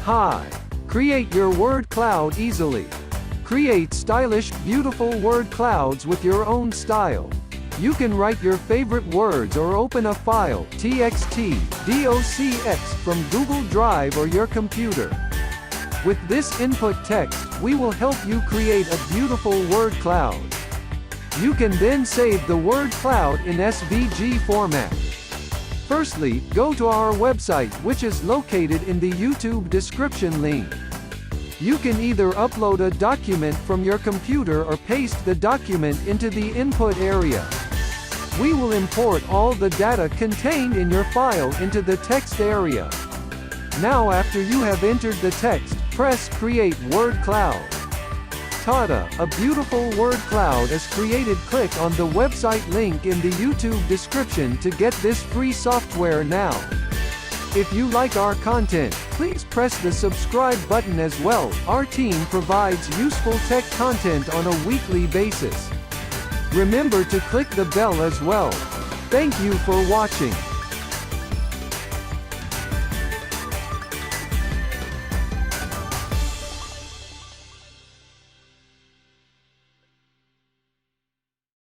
Hi! Create your word cloud easily. Create stylish, beautiful word clouds with your own style. You can write your favorite words or open a file, txt, docx, from Google Drive or your computer. With this input text, we will help you create a beautiful word cloud. You can then save the word cloud in SVG format. Firstly, go to our website, which is located in the YouTube description link. You can either upload a document from your computer or paste the document into the input area. We will import all the data contained in your file into the text area. Now after you have entered the text, press Create Word Cloud. Tada! A beautiful word cloud is created. Click on the website link in the YouTube description to get this free software now. If you like our content, please press the subscribe button as well. Our team provides useful tech content on a weekly basis. Remember to click the bell as well. Thank you for watching.